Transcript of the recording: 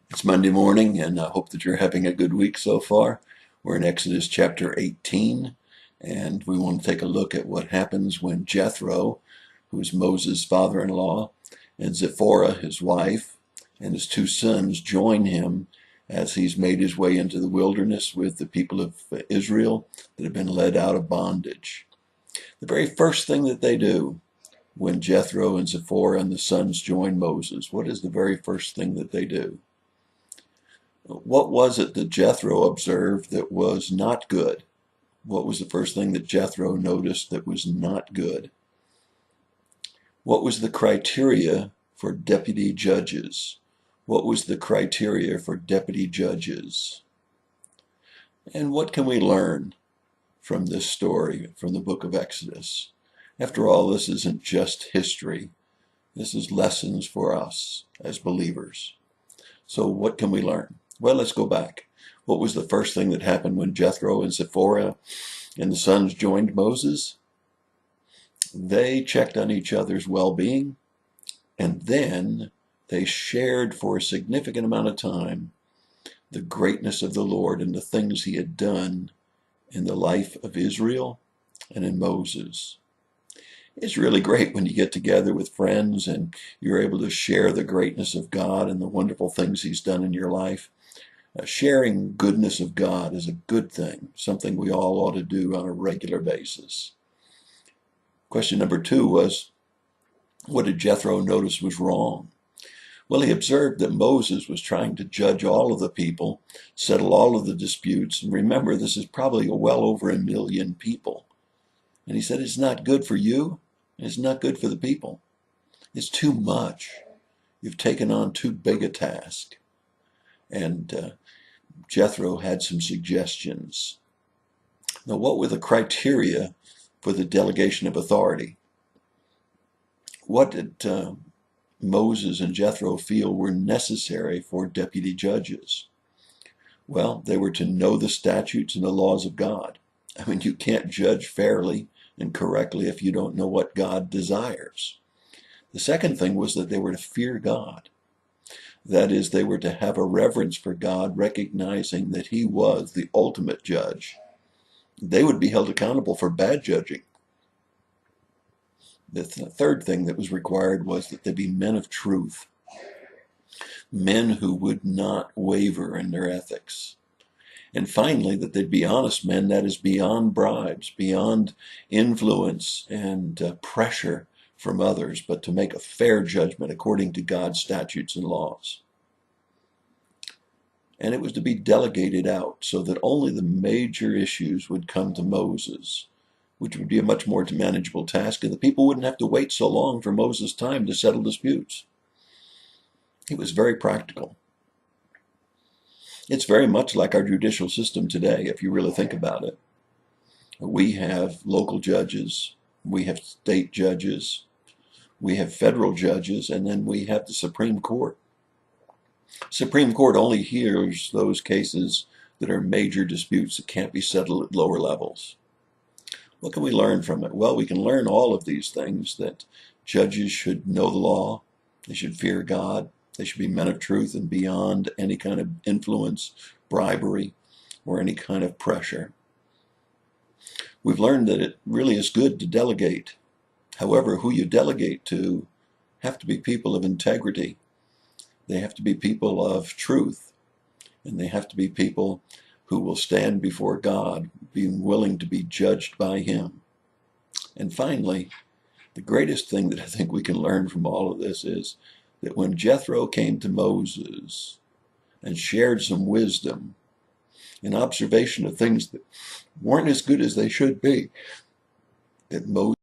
It's Monday morning, and I hope that you're having a good week so far. We're in Exodus chapter 18, and we want to take a look at what happens when Jethro, who is Moses' father-in-law, and Zipporah, his wife, and his two sons join him as he's made his way into the wilderness with the people of Israel that have been led out of bondage. The very first thing that they do when Jethro and Zipporah and the sons join Moses, what is the very first thing that they do? What was it that Jethro observed that was not good? What was the first thing that Jethro noticed that was not good? What was the criteria for deputy judges? What was the criteria for deputy judges? And what can we learn from this story, from the book of Exodus? After all, this isn't just history. This is lessons for us as believers. So what can we learn? Well, let's go back. What was the first thing that happened when Jethro and Zipporah and the sons joined Moses? They checked on each other's well-being, and then they shared for a significant amount of time the greatness of the Lord and the things he had done in the life of Israel and in Moses. It's really great when you get together with friends and you're able to share the greatness of God and the wonderful things he's done in your life. Sharing goodness of God is a good thing, something we all ought to do on a regular basis. Question number 2 was, what did Jethro notice was wrong? Well, he observed that Moses was trying to judge all of the people, settle all of the disputes. And remember, this is probably well over 1 million people. And he said, it's not good for you. It's not good for the people. It's too much. You've taken on too big a task. And Jethro had some suggestions. Now, what were the criteria for the delegation of authority? What did Moses and Jethro feel were necessary for deputy judges? Well, they were to know the statutes and the laws of God. I mean, you can't judge fairly and correctly if you don't know what God desires. The second thing was that they were to fear God. That is, they were to have a reverence for God, recognizing that he was the ultimate judge. They would be held accountable for bad judging. The third thing that was required was that they be men of truth, men who would not waver in their ethics. And finally, that they'd be honest men, that is beyond bribes, beyond influence and pressure from others, but to make a fair judgment according to God's statutes and laws. And it was to be delegated out so that only the major issues would come to Moses, which would be a much more manageable task, and the people wouldn't have to wait so long for Moses' time to settle disputes. It was very practical. It's very much like our judicial system today, if you really think about it. We have local judges, we have state judges, we have federal judges, and then we have the Supreme Court. Supreme Court only hears those cases that are major disputes that can't be settled at lower levels. What can we learn from it? Well, we can learn all of these things, that judges should know the law, they should fear God, they should be men of truth and beyond any kind of influence, bribery, or any kind of pressure. We've learned that it really is good to delegate. However, who you delegate to have to be people of integrity. They have to be people of truth, and they have to be people who will stand before God, being willing to be judged by him. And finally, the greatest thing that I think we can learn from all of this is that when Jethro came to Moses and shared some wisdom, an observation of things that weren't as good as they should be, that Moses